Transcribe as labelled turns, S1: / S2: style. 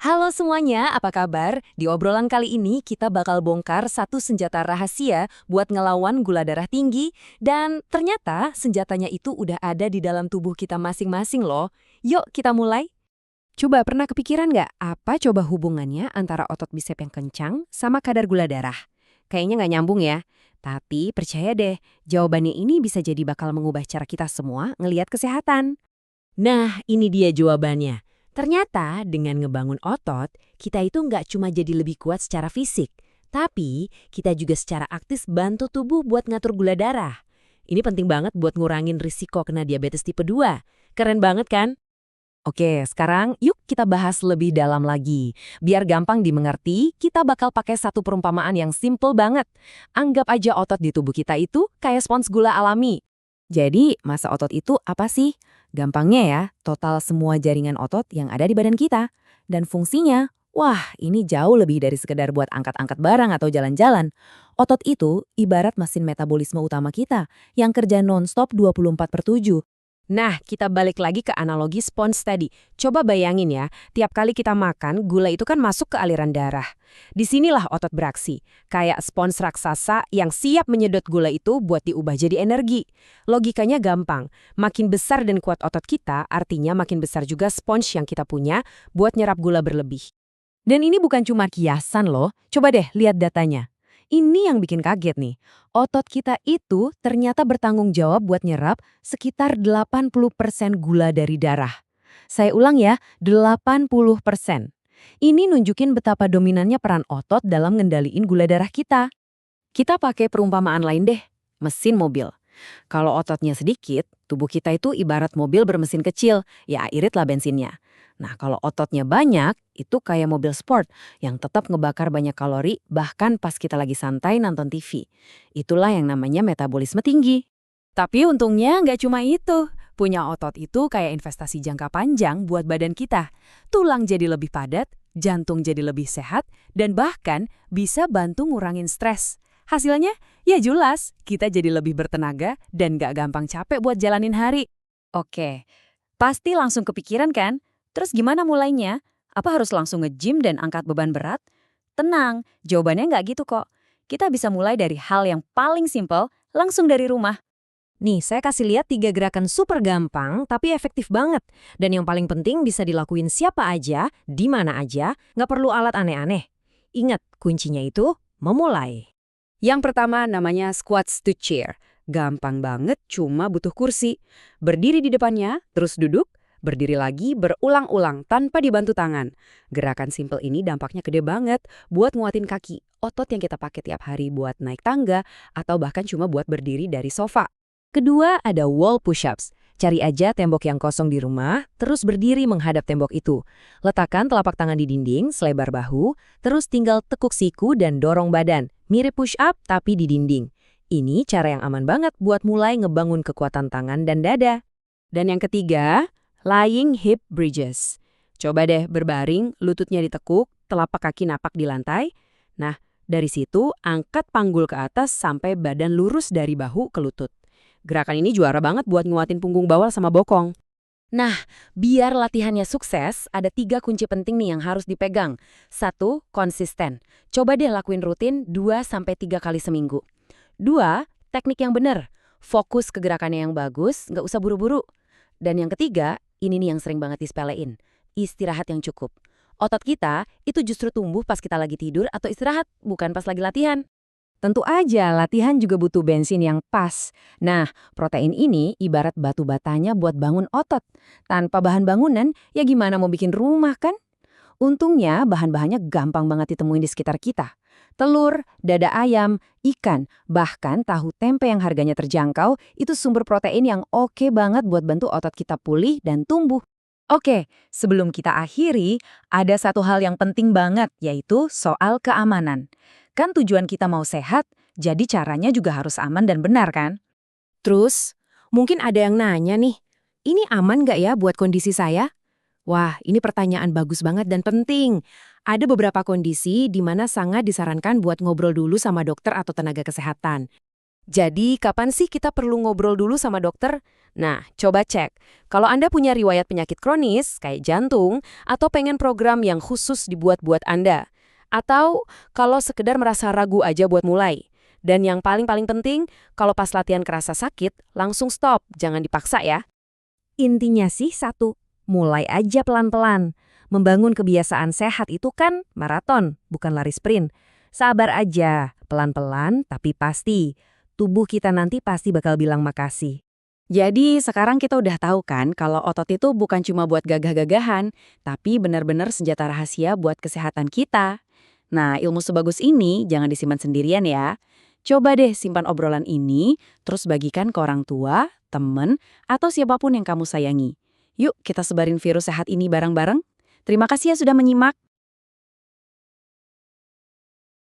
S1: Halo semuanya, apa kabar? Di obrolan kali ini kita bakal bongkar satu senjata rahasia buat ngelawan gula darah tinggi dan ternyata senjatanya itu udah ada di dalam tubuh kita masing-masing loh. Yuk kita mulai. Coba pernah kepikiran nggak apa coba hubungannya antara otot bisep yang kencang sama kadar gula darah? Kayaknya nggak nyambung ya. Tapi percaya deh, jawabannya ini bisa jadi bakal mengubah cara kita semua ngelihat kesehatan. Nah, ini dia jawabannya. Ternyata dengan ngebangun otot, kita itu nggak cuma jadi lebih kuat secara fisik, tapi kita juga secara aktif bantu tubuh buat ngatur gula darah. Ini penting banget buat ngurangin risiko kena diabetes tipe 2. Keren banget kan? Oke, sekarang yuk kita bahas lebih dalam lagi. Biar gampang dimengerti, kita bakal pakai satu perumpamaan yang simple banget. Anggap aja otot di tubuh kita itu kayak spons gula alami. Jadi, massa otot itu apa sih? Gampangnya ya, total semua jaringan otot yang ada di badan kita. Dan fungsinya, wah ini jauh lebih dari sekedar buat angkat-angkat barang atau jalan-jalan. Otot itu ibarat mesin metabolisme utama kita yang kerja non-stop 24/7. Nah, kita balik lagi ke analogi spons tadi. Coba bayangin ya, tiap kali kita makan, gula itu kan masuk ke aliran darah. Disinilah otot beraksi, kayak spons raksasa yang siap menyedot gula itu buat diubah jadi energi. Logikanya gampang, makin besar dan kuat otot kita, artinya makin besar juga spons yang kita punya buat nyerap gula berlebih. Dan ini bukan cuma kiasan loh, coba deh lihat datanya. Ini yang bikin kaget nih. Otot kita itu ternyata bertanggung jawab buat nyerap sekitar 80% gula dari darah. Saya ulang ya, 80%. Ini nunjukin betapa dominannya peran otot dalam ngendaliin gula darah kita. Kita pakai perumpamaan lain deh, mesin mobil. Kalau ototnya sedikit, tubuh kita itu ibarat mobil bermesin kecil, ya iritlah bensinnya. Nah, kalau ototnya banyak, itu kayak mobil sport yang tetap ngebakar banyak kalori bahkan pas kita lagi santai nonton TV. Itulah yang namanya metabolisme tinggi. Tapi untungnya nggak cuma itu. Punya otot itu kayak investasi jangka panjang buat badan kita. Tulang jadi lebih padat, jantung jadi lebih sehat, dan bahkan bisa bantu ngurangin stres. Hasilnya, ya jelas, kita jadi lebih bertenaga dan nggak gampang capek buat jalanin hari. Oke, pasti langsung kepikiran kan? Terus gimana mulainya? Apa harus langsung nge-gym dan angkat beban berat? Tenang, jawabannya nggak gitu kok. Kita bisa mulai dari hal yang paling simpel, langsung dari rumah. Nih, saya kasih lihat 3 gerakan super gampang tapi efektif banget. Dan yang paling penting bisa dilakuin siapa aja, di mana aja, nggak perlu alat aneh-aneh. Ingat, kuncinya itu memulai. Yang pertama namanya squats to chair. Gampang banget, cuma butuh kursi. Berdiri di depannya, terus duduk, berdiri lagi berulang-ulang tanpa dibantu tangan. Gerakan simple ini dampaknya gede banget buat nguatin kaki, otot yang kita pakai tiap hari buat naik tangga atau bahkan cuma buat berdiri dari sofa. Kedua ada wall push-ups. Cari aja tembok yang kosong di rumah, terus berdiri menghadap tembok itu. Letakkan telapak tangan di dinding, selebar bahu, terus tinggal tekuk siku dan dorong badan. Mirip push-up tapi di dinding. Ini cara yang aman banget buat mulai ngebangun kekuatan tangan dan dada. Dan yang ketiga, lying hip bridges. Coba deh berbaring, lututnya ditekuk, telapak kaki napak di lantai. Nah, dari situ angkat panggul ke atas sampai badan lurus dari bahu ke lutut. Gerakan ini juara banget buat nguatin punggung bawah sama bokong. Nah, biar latihannya sukses, ada 3 kunci penting nih yang harus dipegang. 1. Konsisten. Coba deh lakuin rutin 2-3 kali seminggu. 2. Teknik yang benar. Fokus ke gerakannya yang bagus, nggak usah buru-buru. Dan yang ketiga, ini nih yang sering banget disepelein. Istirahat yang cukup. Otot kita itu justru tumbuh pas kita lagi tidur atau istirahat, bukan pas lagi latihan. Tentu aja, latihan juga butuh bensin yang pas. Nah, protein ini ibarat batu batanya buat bangun otot. Tanpa bahan bangunan, ya gimana mau bikin rumah kan? Untungnya, bahan-bahannya gampang banget ditemuin di sekitar kita. Telur, dada ayam, ikan, bahkan tahu tempe yang harganya terjangkau, itu sumber protein yang oke banget buat bantu otot kita pulih dan tumbuh. Oke, sebelum kita akhiri, ada satu hal yang penting banget, yaitu soal keamanan. Kan tujuan kita mau sehat, jadi caranya juga harus aman dan benar kan? Terus, mungkin ada yang nanya nih, ini aman nggak ya buat kondisi saya? Wah, ini pertanyaan bagus banget dan penting. Ada beberapa kondisi di mana sangat disarankan buat ngobrol dulu sama dokter atau tenaga kesehatan. Jadi, kapan sih kita perlu ngobrol dulu sama dokter? Nah, coba cek. Kalau Anda punya riwayat penyakit kronis, kayak jantung, atau pengen program yang khusus dibuat buat Anda. Atau kalau sekedar merasa ragu aja buat mulai. Dan yang paling-paling penting, kalau pas latihan kerasa sakit, langsung stop, jangan dipaksa ya. Intinya sih satu, mulai aja pelan-pelan. Membangun kebiasaan sehat itu kan maraton, bukan lari sprint. Sabar aja, pelan-pelan tapi pasti. Tubuh kita nanti pasti bakal bilang makasih.
S2: Jadi sekarang kita udah tahu kan kalau otot itu bukan cuma buat gagah-gagahan, tapi benar-benar senjata rahasia buat kesehatan kita. Nah, ilmu sebagus ini jangan disimpan sendirian ya. Coba deh simpan obrolan ini, terus bagikan ke orang tua, temen, atau siapapun yang kamu sayangi. Yuk kita sebarin virus sehat ini bareng-bareng. Terima kasih ya sudah menyimak.